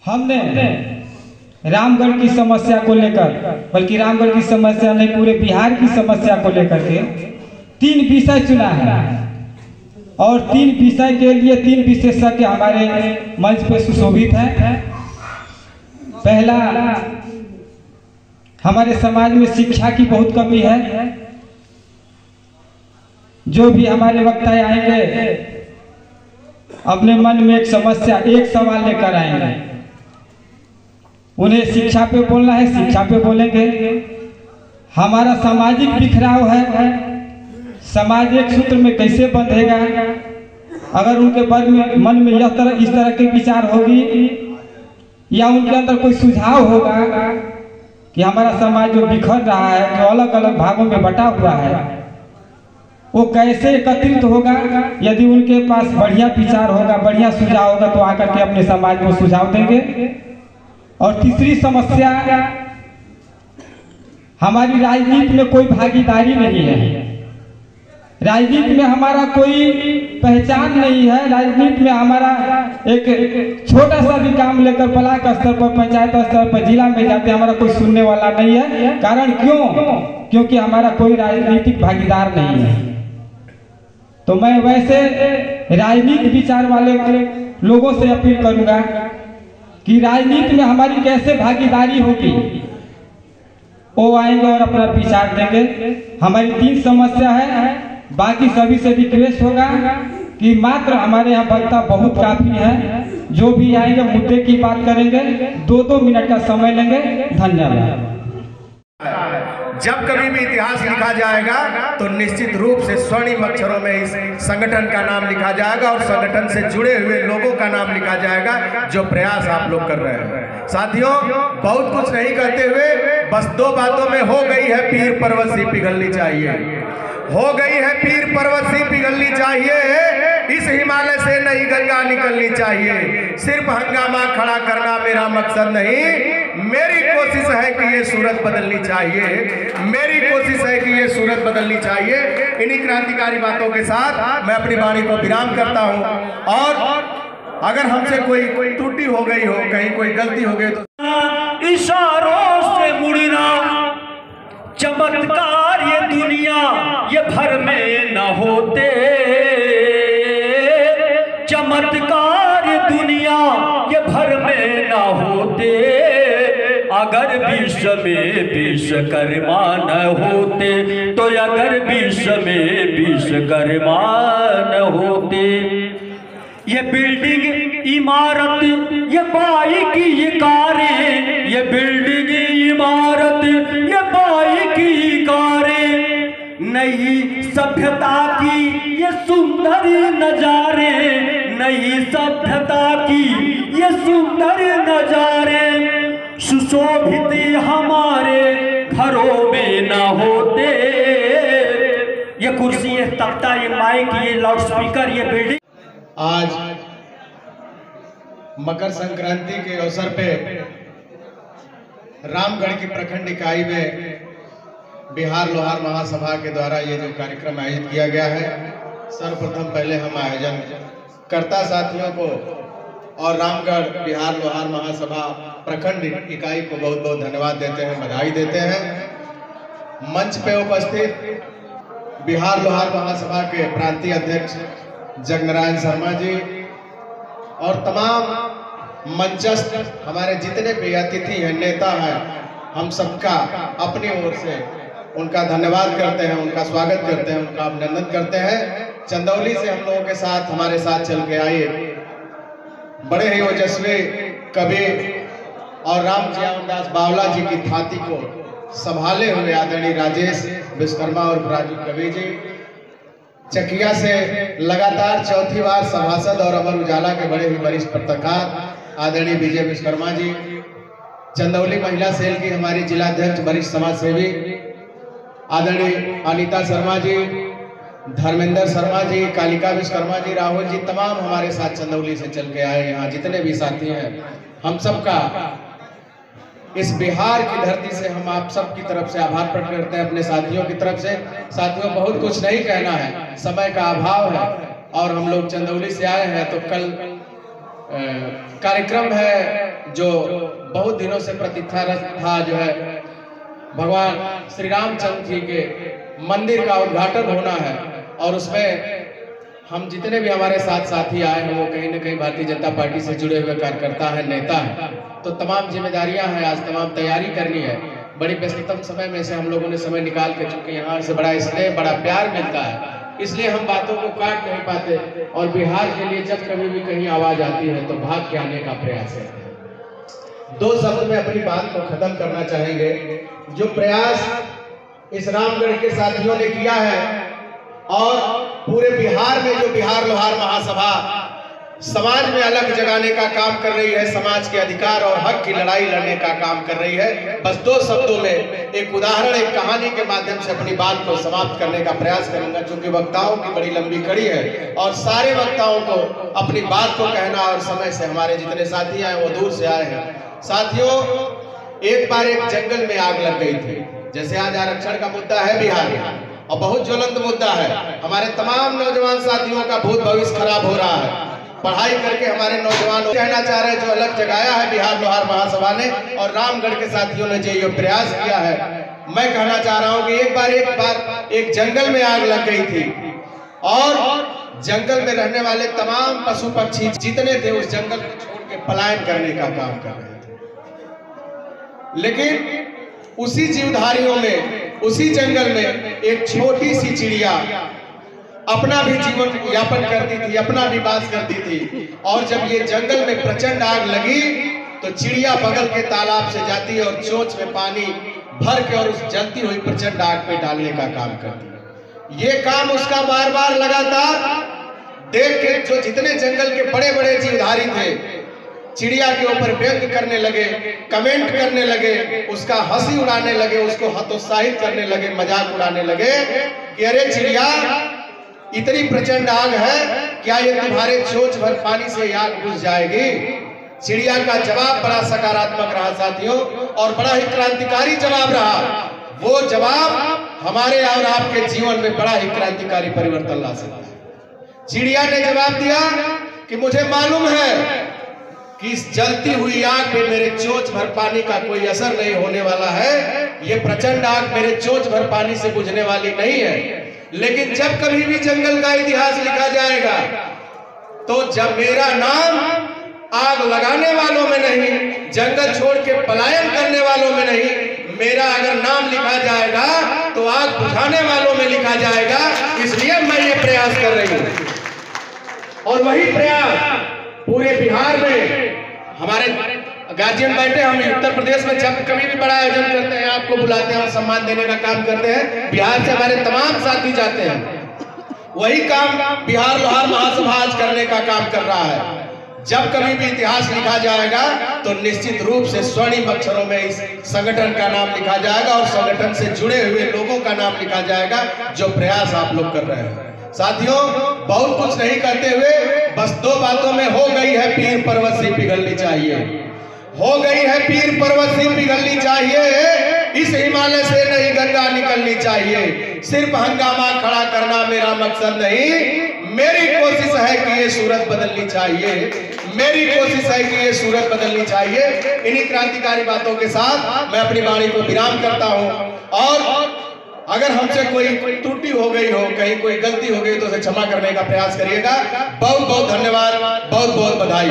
हमने रामगढ़ की समस्या को लेकर, बल्कि रामगढ़ की समस्या नहीं पूरे बिहार की समस्या को लेकर के 3 विषय चुना है और 3 विषय के लिए 3 विशेषज्ञ हमारे मंच पे सुशोभित हैं। पहला, हमारे समाज में शिक्षा की बहुत कमी है। जो भी हमारे वक्ता आएंगे अपने मन में एक समस्या, एक सवाल लेकर आएंगे। उन्हें शिक्षा पे बोलना है, शिक्षा पे बोलेंगे। हमारा सामाजिक बिखराव है, समाज एक सूत्र में कैसे बंधेगा। अगर उनके मन में इस तरह के विचार होगी या उनके अंदर कोई सुझाव होगा कि हमारा समाज जो बिखर रहा है, जो अलग अलग भागों में बटा हुआ है, वो कैसे एकत्रित होगा। यदि उनके पास बढ़िया विचार होगा, बढ़िया सुझाव होगा तो आकर के अपने समाज को सुझाव देंगे। और तीसरी समस्या, हमारी राजनीति में कोई भागीदारी नहीं है। राजनीति में हमारा कोई पहचान नहीं है। राजनीति में हमारा एक छोटा सा भी काम लेकर ब्लॉक स्तर पर, पंचायत स्तर पर, जिला में जाते हमारा कोई सुनने वाला नहीं है। कारण क्यों? क्योंकि हमारा कोई राजनीतिक भागीदार नहीं है। तो मैं वैसे राजनीतिक विचार वाले लोगों से अपील करूंगा कि राजनीति में हमारी कैसे भागीदारी होगी। वो आएंगे और अपना विचार देंगे। हमारी 3 समस्या है। बाकी सभी से रिक्वेस्ट होगा कि मात्र हमारे यहाँ वक्ता बहुत काफी है। जो भी आएंगे मुद्दे की बात करेंगे, 2-2 मिनट का समय लेंगे। धन्यवाद। जब कभी भी इतिहास लिखा जाएगा तो निश्चित रूप से स्वर्णिम अक्षरों में इस संगठन का नाम लिखा जाएगा और संगठन से जुड़े हुए लोगों का नाम लिखा जाएगा जो प्रयास आप लोग कर रहे हैं। साथियों, बहुत कुछ नहीं करते हुए बस 2 बातों में हो गई है पीर पर्वत सी पिघलनी चाहिए। हो गई है पीर पर्वत सी पिघलनी चाहिए। इस हिमालय से नई गंगा निकलनी चाहिए। सिर्फ हंगामा खड़ा करना मेरा मकसद नहीं। मेरी कोशिश है कि ये सूरत बदलनी चाहिए। मेरी कोशिश है कि ये सूरत बदलनी चाहिए। इन्हीं क्रांतिकारी बातों के साथ मैं अपनी वाणी को विराम करता हूं। और अगर हमसे कोई त्रुटि हो गई हो, कहीं कोई गलती हो गई तो इशारों से मुड़ना चमत्कार ये दुनिया ये भर में न होते। चमत्कार ये दुनिया ये भर में न होते। अगर विश्व में विश्वकर्मा न होते तो अगर विश्व में विश्वकर्मा न होते। ये बिल्डिंग इमारत ये बाइक ये कारें, ये बिल्डिंग इमारत ये बाइक ये कारें, नई सभ्यता की ये सुंदर नजारे, नई सभ्यता की ये सुंदर नजारे सुशोभित हमारे घरों में न होते। ये कुर्सी ये तख्ता ये माइक ये लाउडस्पीकर ये बिल्डिंग। आज मकर संक्रांति के अवसर पे रामगढ़ की प्रखंड इकाई में बिहार लोहार महासभा के द्वारा ये जो कार्यक्रम आयोजित किया गया है, सर्वप्रथम पहले हम आयोजन कर्ता साथियों को और रामगढ़ बिहार लोहार महासभा प्रखंड इकाई को बहुत बहुत धन्यवाद देते हैं, बधाई देते हैं। मंच पे उपस्थित बिहार लोहार महासभा के प्रांतीय अध्यक्ष जगनारायण शर्मा जी और तमाम मंचस्थ हमारे जितने भी अतिथि हैं, नेता हैं, हम सबका अपनी ओर से उनका धन्यवाद करते हैं, उनका स्वागत करते हैं, उनका अभिनंदन करते हैं। चंदौली से हम लोगों के साथ हमारे साथ चल के आए बड़े ही ओजस्वी कवि और राम जीवनदास बावला जी की थाती को संभाले हुए आदरणीय राजेश विश्वकर्मा और राजू कवि जी, चकिया से लगातार 4थी बार सभासद और अमर उजाला के बड़े ही वरिष्ठ पत्रकार आदरणीय विजय विश्वकर्मा जी, चंदौली महिला सेल की हमारी जिलाध्यक्ष वरिष्ठ समाज सेवी आदरणीय अनीता शर्मा जी, धर्मेंद्र शर्मा जी, कालिका विश्वकर्मा जी, राहुल जी, तमाम हमारे साथ चंदौली से चल के आए। यहाँ जितने भी साथी हैं, हम सबका इस बिहार की धरती से हम आप सब की तरफ से आभार प्रकट करते हैं, अपने साथियों की तरफ से। साथियों, बहुत कुछ नहीं कहना है, समय का अभाव है और हम लोग चंदौली से आए हैं तो कल कार्यक्रम है जो बहुत दिनों से प्रतीक्षारत था, जो है भगवान श्री रामचंद्र जी के मंदिर का उद्घाटन होना है। और उसमें हम जितने भी हमारे साथ साथी आए हैं वो कहीं न कहीं भारतीय जनता पार्टी से जुड़े हुए कार्यकर्ता है, नेता है, तो तमाम जिम्मेदारियां हैं, आज तमाम तैयारी करनी है। बड़ी व्यस्ततम समय में से हम लोगों ने समय निकाल के, चूंकि यहाँ से बड़ा स्नेह बड़ा प्यार मिलता है, इसलिए हम बातों को काट नहीं पाते। और बिहार के लिए जब कभी भी कहीं आवाज आती है तो भाग के आने का प्रयास है। दो शब्द में अपनी बात को खत्म करना चाहेंगे। जो प्रयास इस रामगढ़ के साथियों ने किया है और पूरे बिहार में जो बिहार लोहार महासभा समाज में अलग जगाने का काम कर रही है, समाज के अधिकार और हक की लड़ाई लड़ने का काम कर रही है, बस दो शब्दों में एक उदाहरण, एक कहानी के माध्यम से अपनी बात को समाप्त करने का प्रयास करूंगा। क्योंकि वक्ताओं की बड़ी लंबी कड़ी है और सारे वक्ताओं को अपनी बात को कहना, और समय से हमारे जितने साथी आए वो दूर से आए हैं। साथियों, एक बार एक जंगल में आग लग गई थी। जैसे आज आरक्षण का मुद्दा है बिहार में और बहुत ज्वलंत मुद्दा है, हमारे तमाम नौजवान साथियों का भूत भविष्य खराब हो रहा है। पढ़ाई करके हमारे नौजवान कहना चाह रहे हैं, जो अलग जगाया है बिहार लोहार महासभा ने और रामगढ़ के साथियों ने जो ये प्रयास किया है, मैं कहना चाह रहा हूं कि एक बार एक जंगल में आग लग गई थी और जंगल में रहने वाले तमाम पशु पक्षी जितने थे उस जंगल को छोड़ के पलायन करने का काम कर रहे थे। लेकिन उसी जीवधारियों में, उसी जंगल में एक छोटी सी चिड़िया अपना भी जीवन यापन करती थी, अपना भी वास करती थी। और जब ये जंगल में प्रचंड आग लगी तो चिड़िया बगल के तालाब से जाती है और चोंच में पानी भर के और उस जलती हुई प्रचंड आग पे डालने का काम करती है। ये काम उसका बार बार लगातार देख के जो जितने जंगल के बड़े बड़े जीवधारी थे चिड़िया के ऊपर व्यंग करने लगे, कमेंट करने लगे, उसका हंसी उड़ाने लगे, उसको हतोत्साहित करने लगे, मजाक उड़ाने लगे कि अरे चिड़िया, इतनी प्रचंड आग है, क्या ये तुम्हारे चोंच भर पानी से आग बुझ जाएगी? चिड़िया का जवाब बड़ा सकारात्मक रहा साथियों, और बड़ा ही क्रांतिकारी जवाब रहा। वो जवाब हमारे और आपके जीवन में बड़ा ही क्रांतिकारी परिवर्तन ला सकता है। चिड़िया ने जवाब दिया कि मुझे मालूम है कि इस जलती हुई आग में मेरे चोंच भर पानी का कोई असर नहीं होने वाला है, ये प्रचंड आग मेरे चोंच भर पानी से बुझने वाली नहीं है। लेकिन जब कभी भी जंगल का इतिहास लिखा जाएगा तो जब मेरा नाम आग लगाने वालों में नहीं, जंगल छोड़ के पलायन करने वालों में नहीं, मेरा अगर नाम लिखा जाएगा तो आग बुझाने वालों में लिखा जाएगा। इसलिए मैं ये प्रयास कर रही हूं और वही प्रयास पूरे बिहार में हमारे गार्जियन बैठे, हम उत्तर प्रदेश में जब कभी भी बड़ा आयोजन करते हैं आपको बुलाते हैं और सम्मान देने का काम करते हैं। बिहार से हमारे तमाम साथी जाते हैं, वही काम बिहार लोहार महासभा आज करने का काम कर रहा है। जब कभी भी इतिहास लिखा जाएगा तो निश्चित रूप से स्वर्णिम अक्षरों में इस संगठन का नाम लिखा जाएगा और संगठन से जुड़े हुए लोगों का नाम लिखा जाएगा जो प्रयास आप लोग कर रहे हैं। साथियों, बहुत कुछ नहीं करते हुए बस दो बातों में हो गई है पीर पर्वत सी पिघलनी चाहिए, हो गई है पीर पर्वत सी पिघलनी चाहिए, इस हिमालय से नहीं गंगा निकलनी चाहिए। सिर्फ हंगामा खड़ा करना मेरा मकसद नहीं, मेरी कोशिश है कि ये सूरत बदलनी चाहिए, मेरी कोशिश है कि ये सूरत बदलनी चाहिए। इन्हीं क्रांतिकारी बातों के साथ मैं अपनी वाणी को विराम करता हूं और अगर हमसे कोई त्रुटि हो गई हो, कहीं कोई गलती हो गई तो उसे क्षमा करने का प्रयास करिएगा। बहुत बहुत धन्यवाद, बहुत बहुत बधाई।